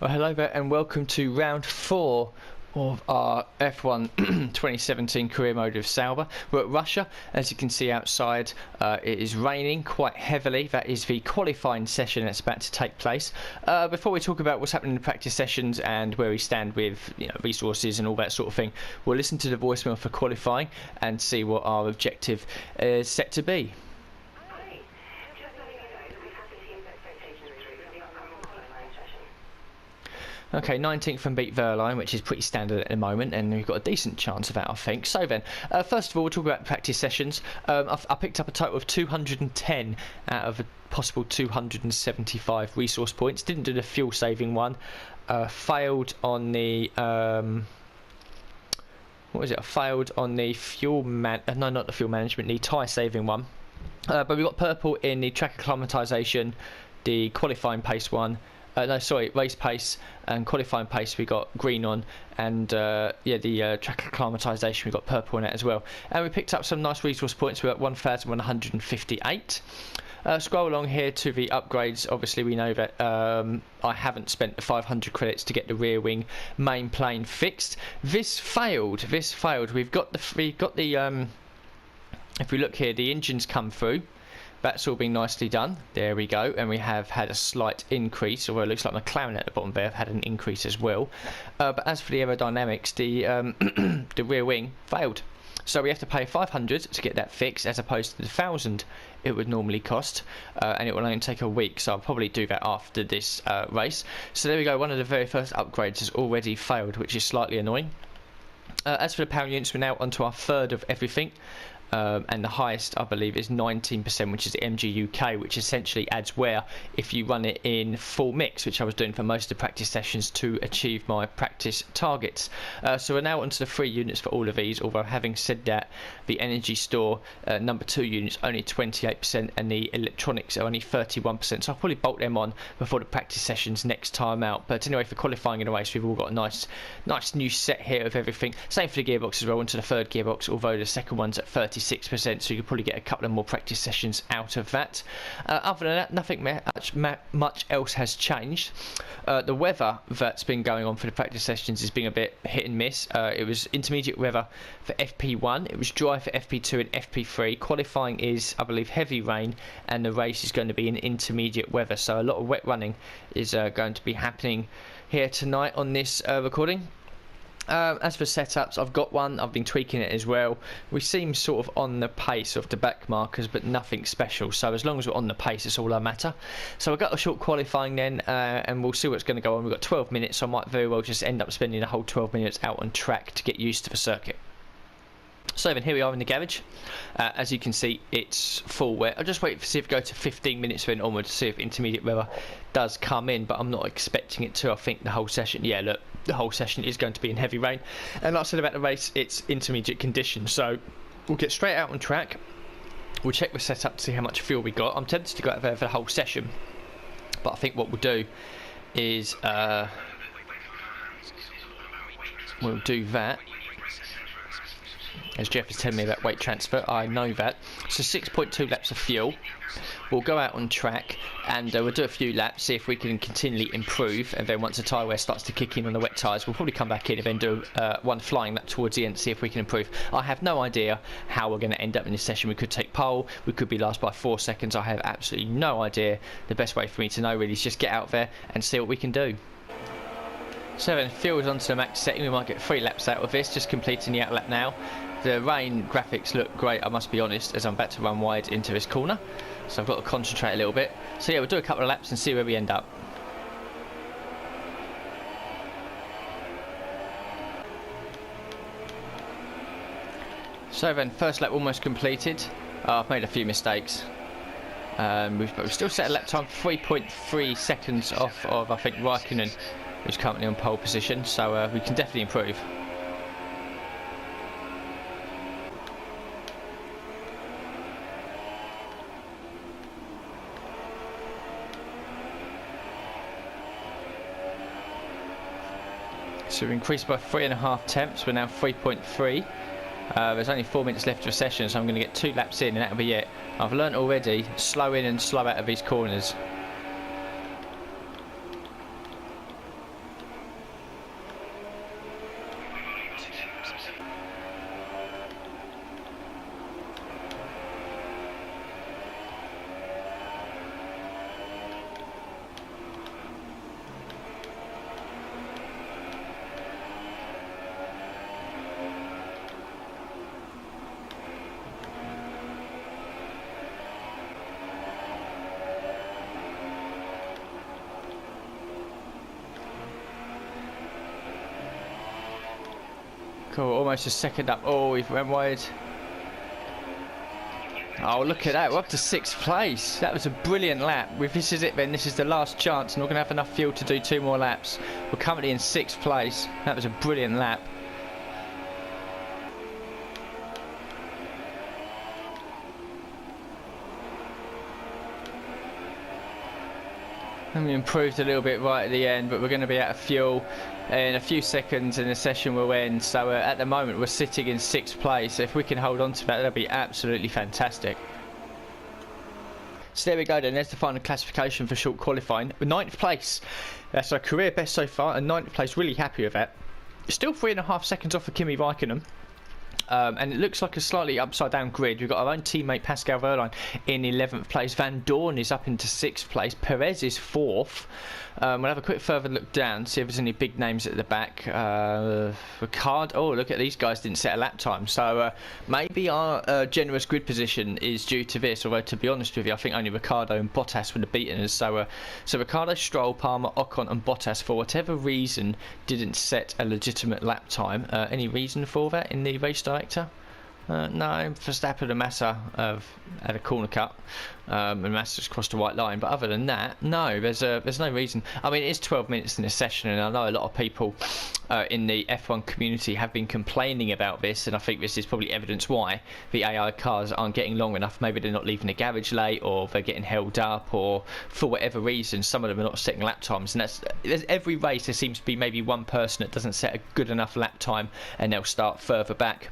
Well, hello there and welcome to round 4 of our F1 2017 career mode of Sauber. We're at Russia. As you can see outside, it is raining quite heavily. That is the qualifying session that's about to take place. Before we talk about what's happening in the practice sessions and where we stand with resources and all that sort of thing, we'll listen to the voicemail for qualifying and see what our objective is set to be. Okay, 19th from Beat Verline, which is pretty standard at the moment, and we've got a decent chance of that, I think. So then, first of all, we'll talk about practice sessions. I picked up a total of 210 out of a possible 275 resource points. Didn't do the fuel-saving one. Failed on the... what was it? I failed on the fuel... no, not the fuel management, the tyre-saving one. But we got purple in the track acclimatisation, the qualifying pace one. Race pace and qualifying pace we got green on, and the track acclimatisation we got purple on it as well. And we picked up some nice resource points. We're at 1,158. Scroll along here to the upgrades. Obviously we know that I haven't spent the 500 credits to get the rear wing main plane fixed. This failed. We've got the if we look here, the engine's come through. That's all been nicely done. There we go. And we have had a slight increase, although it looks like McLaren at the bottom there have had an increase as well. But as for the aerodynamics, the the rear wing failed. So we have to pay 500 to get that fixed, as opposed to the 1,000 it would normally cost. And it will only take a week, so I'll probably do that after this race. So there we go. One of the very first upgrades has already failed, which is slightly annoying. As for the power units, we're now onto our third of everything. And the highest, I believe, is 19%, which is the MG UK, which essentially adds wear if you run it in full mix, which I was doing for most of the practice sessions to achieve my practice targets. So we're now onto the 3 units for all of these, although having said that, the energy store number 2 units only 28% and the electronics are only 31%, so I'll probably bolt them on before the practice sessions next time out. But anyway, for qualifying in a race, we've all got a nice new set here of everything. Same for the gearbox as well, onto the third gearbox, although the second one's at 36%, so you could probably get a couple of more practice sessions out of that. Other than that, nothing much else has changed. The weather that's been going on for the practice sessions has been a bit hit and miss. It was intermediate weather for FP1, it was dry for FP2 and FP3. Qualifying is, I believe, heavy rain, and the race is going to be in intermediate weather, so a lot of wet running is going to be happening here tonight on this recording. As for setups, I've got one. I've been tweaking it as well. We seem sort of on the pace of the back markers, but nothing special. So as long as we're on the pace, it's all that matter. So I've got a short qualifying then, and we'll see what's going to go on. We've got 12 minutes, so I might very well just end up spending the whole 12 minutes out on track to get used to the circuit. So then here we are in the garage. As you can see, it's full wet. I'll just wait to see if we go to 15 minutes then onward to see if intermediate weather does come in, but I'm not expecting it to. I think the whole session, the whole session is going to be in heavy rain. And like I said about the race, it's intermediate conditions, so we'll get straight out on track. We'll check the setup to see how much fuel we got. I'm tempted to go out there for the whole session, but I think what we'll do is we'll do that. As Jeff is telling me about weight transfer, I know that. So 6.2 laps of fuel. We'll go out on track and we'll do a few laps, see if we can continually improve, and then once the tyre wear starts to kick in on the wet tyres, we'll probably come back in and then do one flying lap towards the end to see if we can improve. I have no idea how we're going to end up in this session. We could take pole, we could be last by 4 seconds. I have absolutely no idea. The best way for me to know really is just get out there and see what we can do. So then fuel is onto the max setting. We might get 3 laps out of this, just completing the out lap now. The rain graphics look great, I must be honest, as I'm about to run wide into this corner. So I've got to concentrate a little bit. So yeah, we'll do a couple of laps and see where we end up. So then, first lap almost completed. I've made a few mistakes. We've still set a lap time 3.3 seconds off of, I think, Raikkonen, who's currently on pole position. So we can definitely improve. So we've increased by 3.5 temps. We're now 3.3. There's only 4 minutes left of the session, so I'm going to get 2 laps in and that'll be it. I've learnt already, slow in and slow out of these corners. Cool, almost a second up. Oh, we've run wide. Oh, look at that. We're up to 6th place. That was a brilliant lap. If this is it, then this is the last chance, and we're going to have enough fuel to do 2 more laps. We're currently in 6th place. That was a brilliant lap. And we improved a little bit right at the end, but we're going to be out of fuel in a few seconds and the session will end. So at the moment we're sitting in 6th place. If we can hold on to that, that'll be absolutely fantastic. So there we go then, there's the final classification for short qualifying. 9th place, that's our career best so far, and 9th place, really happy with that. Still 3.5 seconds off of Kimi Raikkonen. And it looks like a slightly upside down grid. We've got our own teammate Pascal Wehrlein in 11th place. Van Dorn is up into 6th place. Perez is 4th. We'll have a quick further look down, see if there's any big names at the back. Ricard, oh look at these guys, didn't set a lap time. So maybe our generous grid position is due to this, although to be honest with you, I think only Ricciardo and Bottas would have beaten us. So Ricciardo, Stroll, Palmer, Ocon and Bottas, for whatever reason, didn't set a legitimate lap time. Any reason for that in the race director? No, Verstappen and Massa have had a corner cut, and Massa's crossed the white line. But other than that, no, there's no reason. I mean, it is 12 minutes in a session, and I know a lot of people in the F1 community have been complaining about this, and I think this is probably evidence why the AI cars aren't getting long enough. Maybe they're not leaving the garage late, or they're getting held up, or for whatever reason, some of them are not setting lap times. And there's every race there seems to be maybe one person that doesn't set a good enough lap time, and they'll start further back.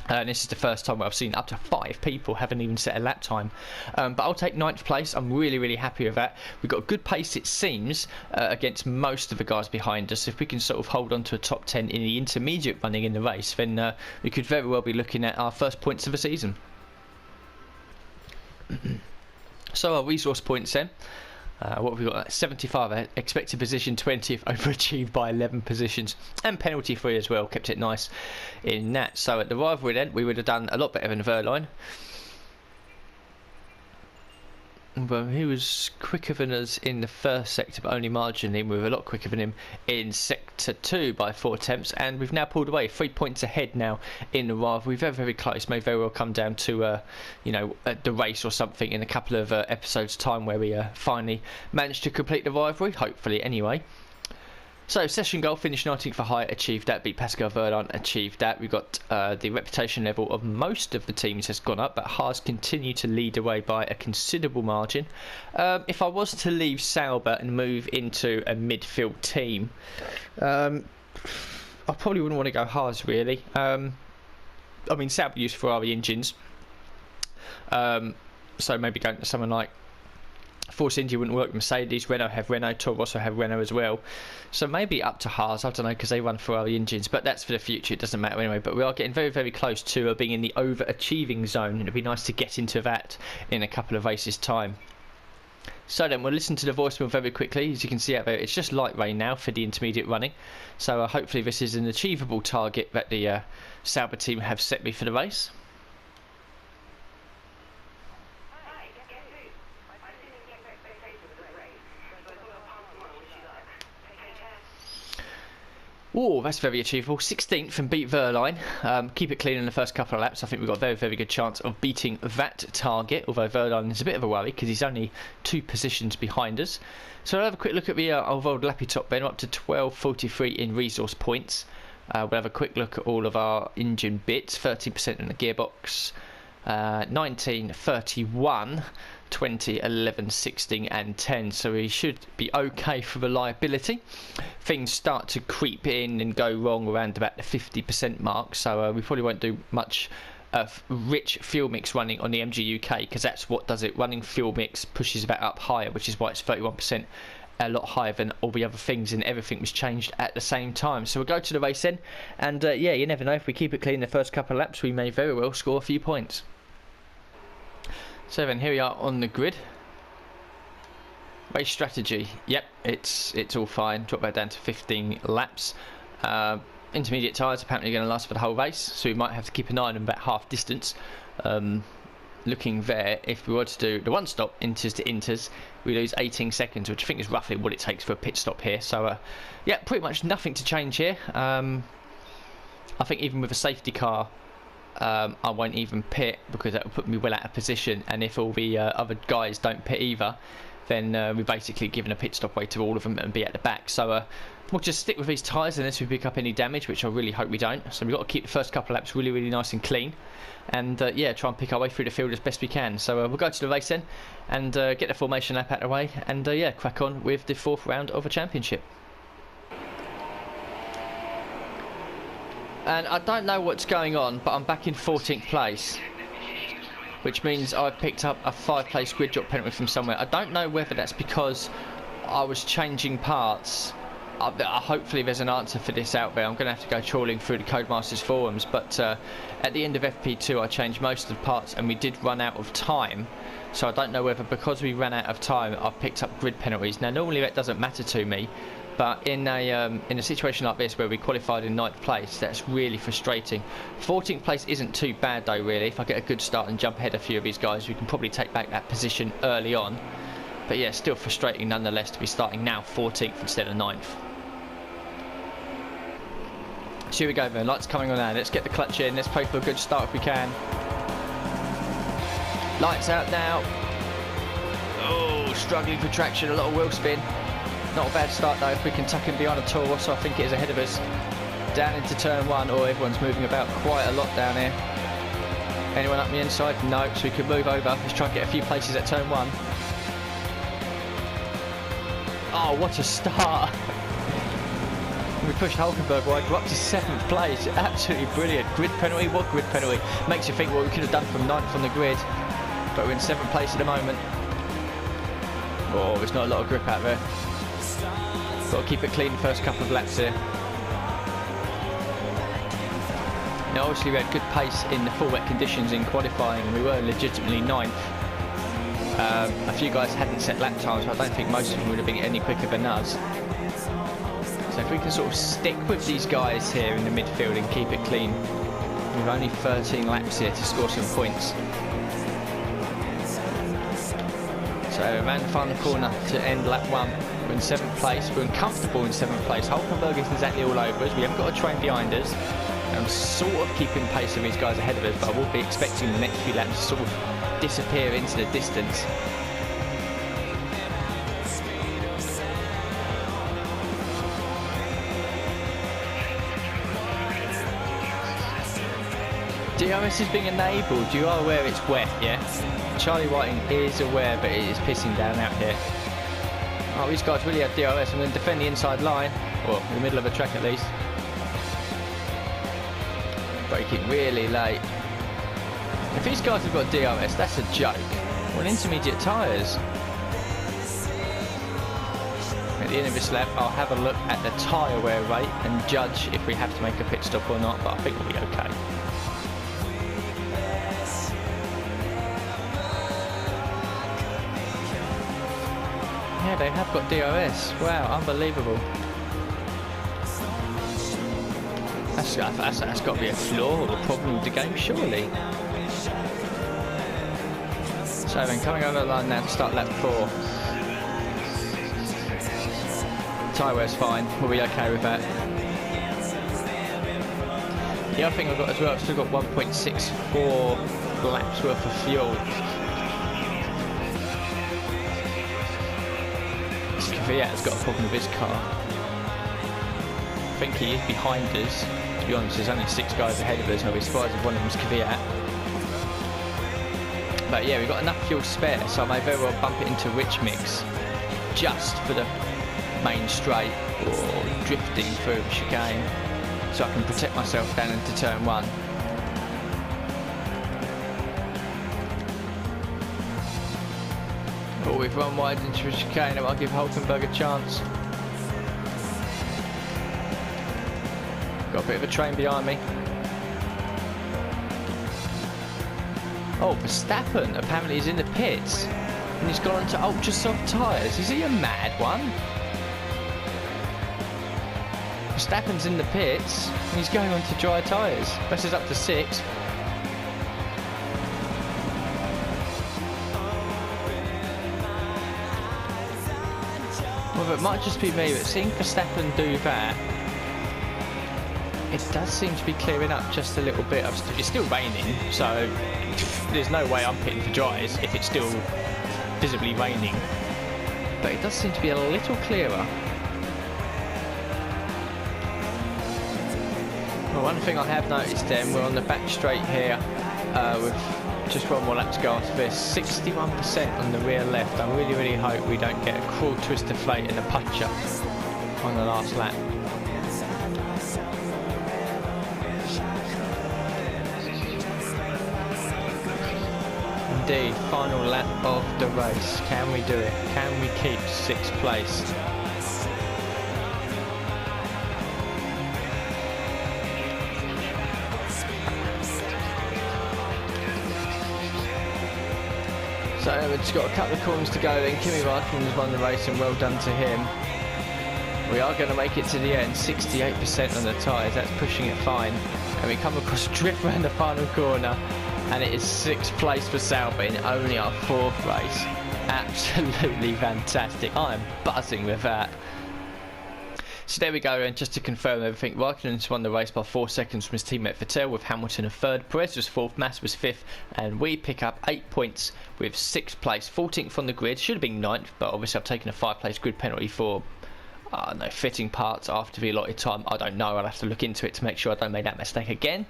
And this is the first time where I've seen up to 5 people haven't even set a lap time. But I'll take 9th place. I'm really happy with that. We've got a good pace, it seems, against most of the guys behind us. If we can sort of hold on to a top 10 in the intermediate running in the race, then we could very well be looking at our first points of the season. So our resource points then. What have we got? 75, expected position 20th, overachieved by 11 positions, and penalty free as well, kept it nice in that. So at the rivalry then, we would have done a lot better than Wehrlein. Well, he was quicker than us in the first sector, but only marginally. We were a lot quicker than him in sector 2 by 4 attempts, and we've now pulled away 3 points ahead now in the rivalry. Very close. May very well come down to the race or something in a couple of episodes time, where we finally managed to complete the rivalry, hopefully anyway. So session goal, finished 19th for height, achieved that, beat Pascal Wehrlein, achieved that. We've got the reputation level of most of the teams has gone up, but Haas continue to lead away by a considerable margin. If I was to leave Sauber and move into a midfield team, I probably wouldn't want to go Haas really. I mean, Sauber used Ferrari engines, so maybe going to someone like Force India wouldn't work. Mercedes, Renault have Renault, Toro also have Renault as well. So maybe up to Haas, I don't know, because they run Ferrari engines, but that's for the future, it doesn't matter anyway. But we are getting very close to being in the overachieving zone, and it'd be nice to get into that in a couple of races time. So then we'll listen to the voicemail very quickly. As you can see out there, it's just light rain now for the intermediate running, so hopefully this is an achievable target that the Sauber team have set me for the race. Oh, that's very achievable. 16th and beat Wehrlein. Keep it clean in the first couple of laps. I think we've got a very good chance of beating that target, although Wehrlein is a bit of a worry because he's only 2 positions behind us. So I'll have a quick look at the old lappy top then. We're up to 12.43 in resource points. We'll have a quick look at all of our engine bits. 13% in the gearbox. 19.31. 20, 11, 16 and 10, so we should be okay for reliability. Things start to creep in and go wrong around about the 50% mark, so we probably won't do much rich fuel mix running on the MG UK, because that's what does it. Running fuel mix pushes about up higher, which is why it's 31%, a lot higher than all the other things, and everything was changed at the same time. So we'll go to the race then, and yeah, you never know, if we keep it clean the first couple of laps, we may very well score a few points. So then here we are on the grid. Race strategy. Yep, it's all fine. Drop that down to 15 laps. Intermediate tyres apparently going to last for the whole race, so we might have to keep an eye on them about half distance. Looking there, if we were to do the one stop inters to inters, we lose 18 seconds, which I think is roughly what it takes for a pit stop here. So yeah, pretty much nothing to change here. I think even with a safety car, I won't even pit because that will put me well out of position. And if all the other guys don't pit either, then we're basically giving a pit stop away to all of them and be at the back. So we'll just stick with these tyres unless we pick up any damage, which I really hope we don't. So we've got to keep the first couple of laps really, really nice and clean. And yeah, try and pick our way through the field as best we can. So we'll go to the race then and get the formation lap out of the way. And yeah, crack on with the 4th round of a championship. And I don't know what's going on, but I'm back in 14th place, which means I've picked up a 5-place grid drop penalty from somewhere. I don't know whether that's because I was changing parts. Hopefully there's an answer for this out there. I'm going to have to go trawling through the Codemasters forums, but at the end of FP2 I changed most of the parts and we did run out of time. So I don't know whether because we ran out of time I've picked up grid penalties. Now normally that doesn't matter to me, but in a situation like this where we qualified in 9th place, that's really frustrating. 14th place isn't too bad though really. If I get a good start and jump ahead a few of these guys, we can probably take back that position early on. But yeah, still frustrating nonetheless to be starting now 14th instead of 9th. So here we go then, lights coming on now, let's get the clutch in, let's play for a good start if we can. Lights out now. Oh, struggling for traction, a lot of wheel spin. Not a bad start though if we can tuck him behind a Toro, so I think it is ahead of us. Down into turn 1, oh everyone's moving about quite a lot down here. Anyone up the inside? No, so we can move over, let's try and get a few places at turn 1. Oh, what a start! We pushed Hulkenberg wide, we're up to 7th place, absolutely brilliant. Grid penalty, what grid penalty? Makes you think what we could have done from 9th on the grid, but we're in 7th place at the moment. Oh, there's not a lot of grip out there. Got to keep it clean the first couple of laps here. Now obviously we had good pace in the full wet conditions in qualifying and we were legitimately 9th. A few guys hadn't set lap times, so I don't think most of them would have been any quicker than us. So if we can sort of stick with these guys here in the midfield and keep it clean, we've only 13 laps here to score some points. So around the final corner to end lap 1. We're in 7th place, we're comfortable in 7th place. Hulkenberg isn't exactly all over us, we haven't got a train behind us. I'm sort of keeping pace with these guys ahead of us, but I will be expecting the next few laps to sort of disappear into the distance. DRS is being enabled, you are aware it's wet, yeah? Charlie Whiting is aware, but it is pissing down out here. Oh, these guys really have DRS. I'm going to defend the inside line, or in the middle of the track at least. Braking really late. If these guys have got DRS, that's a joke. Well, intermediate tyres. At the end of this lap, I'll have a look at the tyre wear rate and judge if we have to make a pit stop or not, but I think we'll be okay. Yeah, they have got DRS. Wow, unbelievable. That's got to be a flaw or a problem with the game, surely. So then, coming over the line now to start lap 4. Tyre wear's fine, we'll be okay with that. The other thing I've got as well, I've still got 1.64 laps worth of fuel. Kvyat's got a problem with his car. I think he is behind us. To be honest, there's only 6 guys ahead of us, and I'll be surprised if one of them's Kvyat. But yeah, we've got enough fuel spare, so I may very well bump it into Rich Mix just for the main straight or drifting through the chicane, so I can protect myself down into turn 1. But we've run wide into a chicane, I'll give Hulkenberg a chance. Got a bit of a train behind me. Oh, Verstappen apparently he's in the pits and he's gone onto ultra soft tyres. Is he a mad one? Verstappen's in the pits and he's going onto dry tyres. This is up to 6. Well, it might just be me, but seeing Verstappen do that, It does seem to be clearing up just a little bit. It's still raining, so there's no way I'm pitting for dries if it's still visibly raining. But it does seem to be a little clearer. Well, one thing I have noticed then, we're on the back straight here with just one more lap to go after this. 61% on the rear left. I really hope we don't get a crawl, twist, deflate and a punch up on the last lap. Indeed, final lap of the race. Can we do it? Can we keep 6th place? So we've just got a couple of corners to go then. Kimi Raikkonen's won the race and well done to him. We are going to make it to the end. 68% on the tyres, that's pushing it fine. And we come across a drift around the final corner. And it is 6th place for Sauber in only our 4th race. Absolutely fantastic. I'm buzzing with that. So there we go, and just to confirm everything, Raikkonen's won the race by 4 seconds from his teammate Vettel, with Hamilton in 3rd, Perez was 4th, Massa was 5th, and we pick up 8 points with 6th place, 14th on the grid. Should have been 9th, but obviously I've taken a 5-place grid penalty for no fitting parts after the allotted time. I don't know, I'll have to look into it to make sure I don't make that mistake again.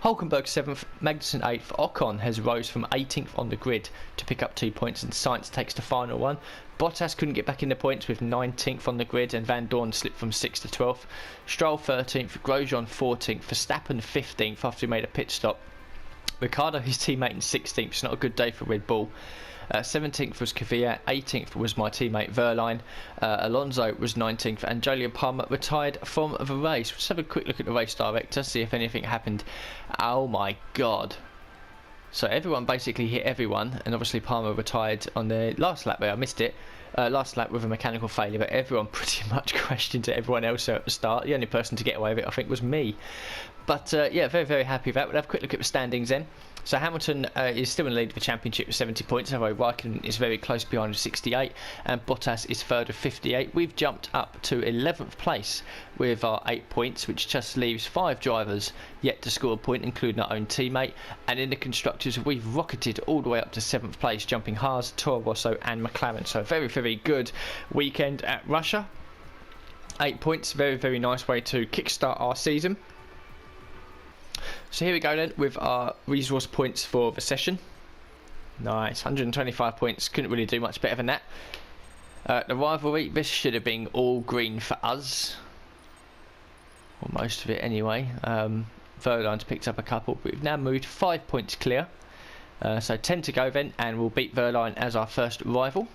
Hulkenberg 7th, Magnussen 8th, Ocon has rose from 18th on the grid to pick up 2 points, and Sainz takes the final one. Bottas couldn't get back in the points with 19th on the grid, and Van Dorn slipped from 6th to 12th. Stroll 13th, Grosjean 14th, Verstappen 15th after he made a pit stop. Ricciardo, his teammate, in 16th. It's not a good day for Red Bull. 17th was Kvyat, 18th was my teammate Verline, Alonso was 19th, and Jolyon Palmer retired from the race. Let's have a quick look at the race director, see if anything happened. Oh my god. So everyone basically hit everyone, and obviously Palmer retired on the last lap where I missed it. Last lap with a mechanical failure, but everyone pretty much crashed into everyone else at the start. The only person to get away with it, I think, was me. But yeah, very happy with that. We'll have a quick look at the standings then. So Hamilton is still in the lead of the championship with 70 points, although Raikkonen is very close behind with 68, and Bottas is 3rd with 58. We've jumped up to 11th place with our 8 points, which just leaves 5 drivers yet to score a point, including our own teammate. And in the constructors, we've rocketed all the way up to 7th place, jumping Haas, Toro Rosso and McLaren. So very good weekend at Russia. 8 points, very nice way to kickstart our season. So here we go then with our resource points for the session. Nice, 125 points, couldn't really do much better than that. The rivalry, this should have been all green for us. Or most of it anyway. Verline's picked up a couple, but we've now moved 5 points clear. So 10 to go then, and we'll beat Verline as our first rival.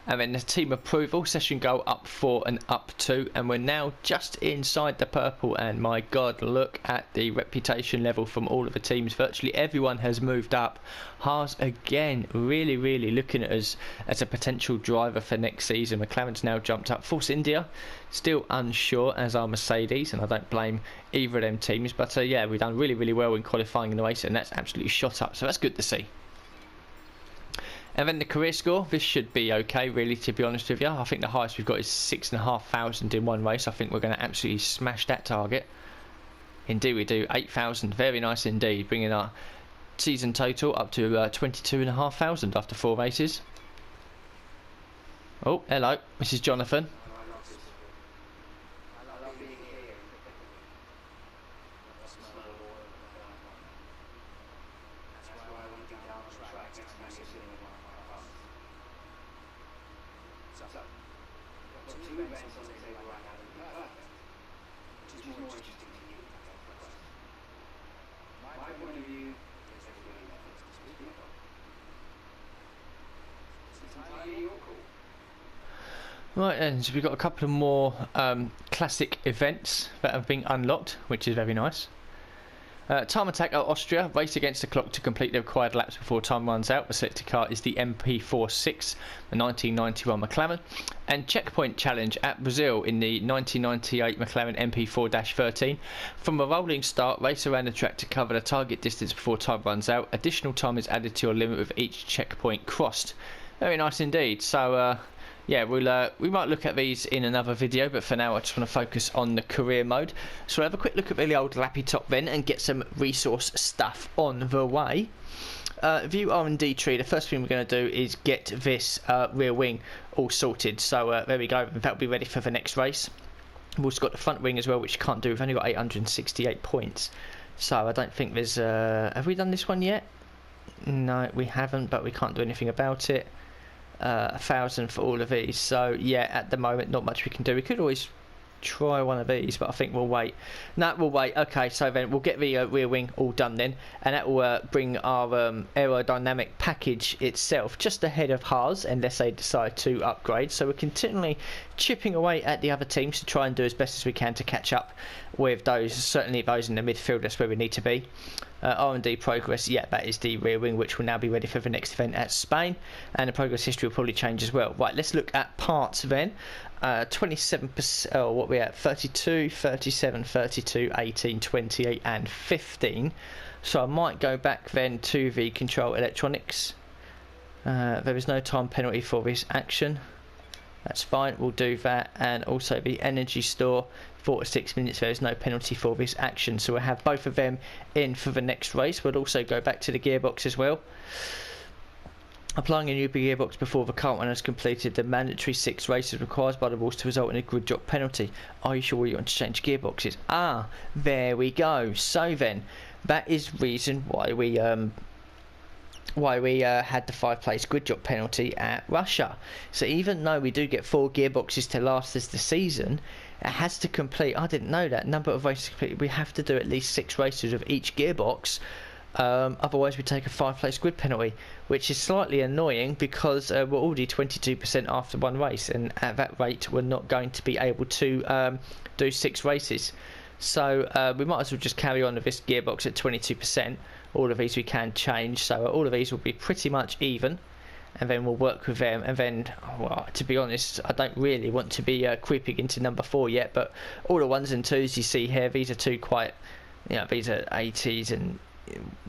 And then the team approval, session goal up 4 and up 2, and we're now just inside the purple. And my god, look at the reputation level from all of the teams. Virtually everyone has moved up. Haas again really looking at us as a potential driver for next season. McLaren's now jumped up. Force India still unsure, as are Mercedes, and I don't blame either of them teams, but yeah, we've done really well in qualifying in the race, and that's absolutely shot up, so that's good to see. And then the career score, this should be okay, really, to be honest with you. I think the highest we've got is 6,500 in one race. I think we're going to absolutely smash that target. Indeed we do, 8,000, very nice indeed, bringing our season total up to 22,500 after 4 races. Oh, hello, this is Jonathan. Right then, so we've got a couple of more classic events that have been unlocked, which is very nice. Time attack at Austria, race against the clock to complete the required laps before time runs out. The selected car is the MP46, the 1991 McLaren. And checkpoint challenge at Brazil in the 1998 McLaren MP4-13. From a rolling start, race around the track to cover the target distance before time runs out. Additional time is added to your limit with each checkpoint crossed. Very nice indeed. So yeah, we might look at these in another video, but for now I just want to focus on the career mode. So we'll have a quick look at the old Lappy Top then and get some resource stuff on the way. View R&D tree. The first thing we're going to do is get this rear wing all sorted. So there we go, that'll be ready for the next race. We've also got the front wing as well, which you can't do. We've only got 868 points, so I don't think there's have we done this one yet? No, we haven't, but we can't do anything about it. 1,000 for all of these, so yeah, at the moment not much we can do. We could always try one of these, but I think we'll wait. No, we'll wait. Okay, so then we'll get the rear wing all done then, and that will bring our aerodynamic package itself just ahead of Haas, unless they decide to upgrade. So we're continually chipping away at the other teams to try and do as best as we can to catch up with those, certainly those in the midfield. That's where we need to be. R&D progress, yeah, that is the rear wing, which will now be ready for the next event at Spain, and the progress history will probably change as well. Right, let's look at parts then. 27%, oh, what we at? 32, 37, 32, 18, 28 and 15. So I might go back then to the control electronics. There is no time penalty for this action. That's fine, we'll do that. And also the energy store, 4 to 6 minutes, there is no penalty for this action. So we'll have both of them in for the next race. We'll also go back to the gearbox as well. Applying a new gearbox before the current one has completed the mandatory 6 races required by the rules to result in a grid drop penalty. Are you sure you want to change gearboxes? Ah, there we go. So then, that is reason why we had the 5-place grid drop penalty at Russia. So even though we do get 4 gearboxes to last us the season, it has to complete, I didn't know that, number of races completed, we have to do at least 6 races of each gearbox. Otherwise we take a 5-place grid penalty, which is slightly annoying because we're already 22% after 1 race, and at that rate we're not going to be able to do 6 races. So we might as well just carry on with this gearbox at 22%. All of these we can change, so all of these will be pretty much even, and then we'll work with them. And then, well, to be honest, I don't really want to be creeping into number 4 yet, but all the 1s and 2s you see here, these are 2 quite, you know, these are 80s and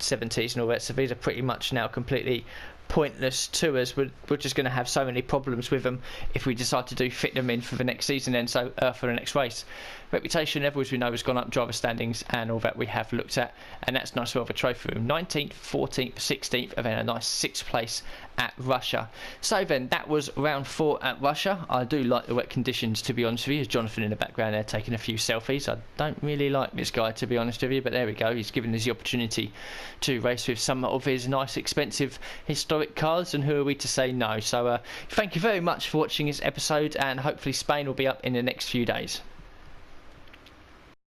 70s and all that, so these are pretty much now completely pointless to us. We're just going to have so many problems with them if we decide to fit them in for the next season, then for the next race. Reputation level, as we know, has gone up. Driver standings and all that we have looked at, and that's nice. Well, of a trophy room, 19th, 14th, 16th, and then a nice 6th place at Russia. So then that was round 4 at Russia. I do like the wet conditions, to be honest with you. There's Jonathan in the background there taking a few selfies. I don't really like this guy, to be honest with you, but there we go. He's given us the opportunity to race with some of his nice expensive historic cars, and who are we to say no? So thank you very much for watching this episode, and hopefully Spain will be up in the next few days.